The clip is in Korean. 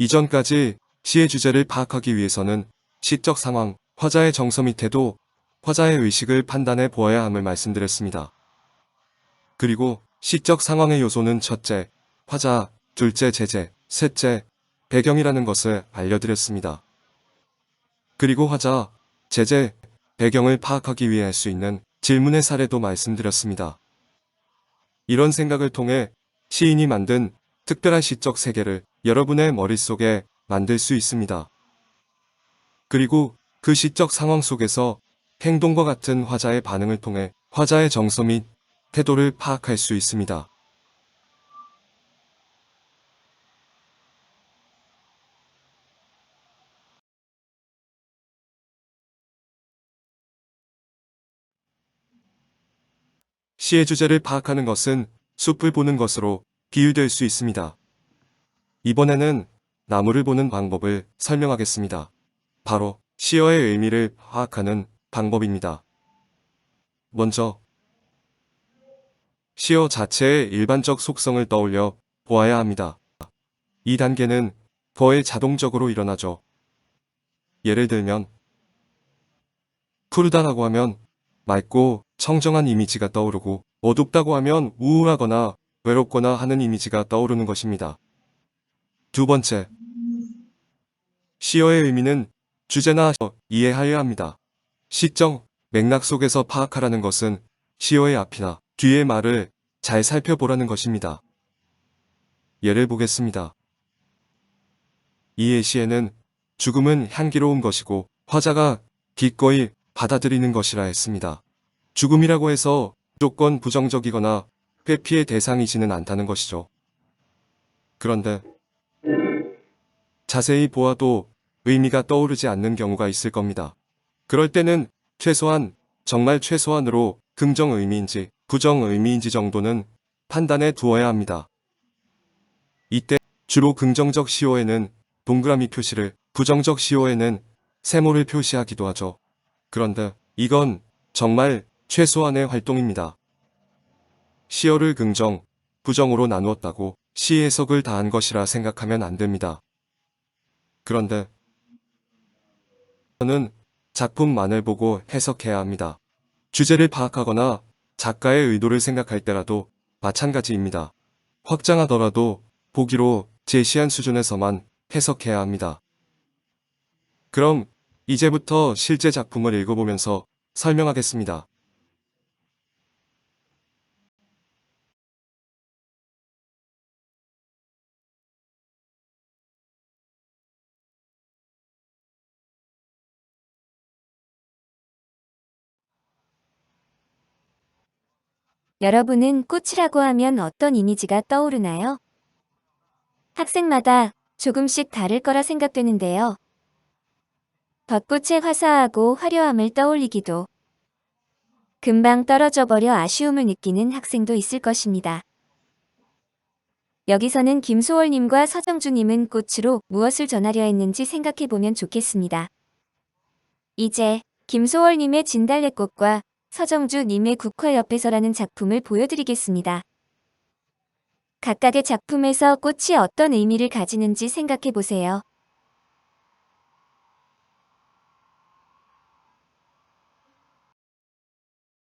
이전까지 시의 주제를 파악하기 위해서는 시적 상황, 화자의 정서 및 태도, 화자의 의식을 판단해 보아야 함을 말씀드렸습니다. 그리고 시적 상황의 요소는 첫째, 화자, 둘째, 제재, 셋째, 배경이라는 것을 알려드렸습니다. 그리고 화자, 제재, 배경을 파악하기 위해 할 수 있는 질문의 사례도 말씀드렸습니다. 이런 생각을 통해 시인이 만든 특별한 시적 세계를 여러분의 머릿속에 만들 수 있습니다. 그리고 그 시적 상황 속에서 행동과 같은 화자의 반응을 통해 화자의 정서 및 태도를 파악할 수 있습니다. 시의 주제를 파악하는 것은 숲을 보는 것으로 비유될 수 있습니다. 이번에는 나무를 보는 방법을 설명하겠습니다. 바로 시어의 의미를 파악하는 방법입니다. 먼저 시어 자체의 일반적 속성을 떠올려 보아야 합니다. 이 단계는 거의 자동적으로 일어나죠. 예를 들면 푸르다라고 하면 맑고 청정한 이미지가 떠오르고 어둡다고 하면 우울하거나 외롭거나 하는 이미지가 떠오르는 것입니다. 두 번째, 시어의 의미는 주제나 이해하여야 합니다. 시적 맥락 속에서 파악하라는 것은 시어의 앞이나 뒤의 말을 잘 살펴보라는 것입니다. 예를 보겠습니다. 이 예시에는 죽음은 향기로운 것이고 화자가 기꺼이 받아들이는 것이라 했습니다. 죽음이라고 해서 무조건 부정적이거나 회피의 대상이지는 않다는 것이죠. 그런데 자세히 보아도 의미가 떠오르지 않는 경우가 있을 겁니다. 그럴 때는 최소한 정말 최소한으로 긍정 의미인지 부정 의미인지 정도는 판단해 두어야 합니다. 이때 주로 긍정적 시어에는 동그라미 표시를, 부정적 시어에는 세모를 표시하기도 하죠. 그런데 이건 정말 최소한의 활동입니다. 시어를 긍정, 부정으로 나누었다고 시 해석을 다한 것이라 생각하면 안 됩니다. 그런데 저는 작품만을 보고 해석해야 합니다. 주제를 파악하거나 작가의 의도를 생각할 때라도 마찬가지입니다. 확장하더라도 보기로 제시한 수준에서만 해석해야 합니다. 그럼 이제부터 실제 작품을 읽어보면서 설명하겠습니다. 여러분은 꽃이라고 하면 어떤 이미지가 떠오르나요? 학생마다 조금씩 다를 거라 생각되는데요. 벚꽃의 화사하고 화려함을 떠올리기도, 금방 떨어져 버려 아쉬움을 느끼는 학생도 있을 것입니다. 여기서는 김소월님과 서정주님은 꽃으로 무엇을 전하려 했는지 생각해보면 좋겠습니다. 이제 김소월님의 진달래꽃과 서정주님의 국화 옆에서라는 작품을 보여드리겠습니다. 각각의 작품에서 꽃이 어떤 의미를 가지는지 생각해보세요.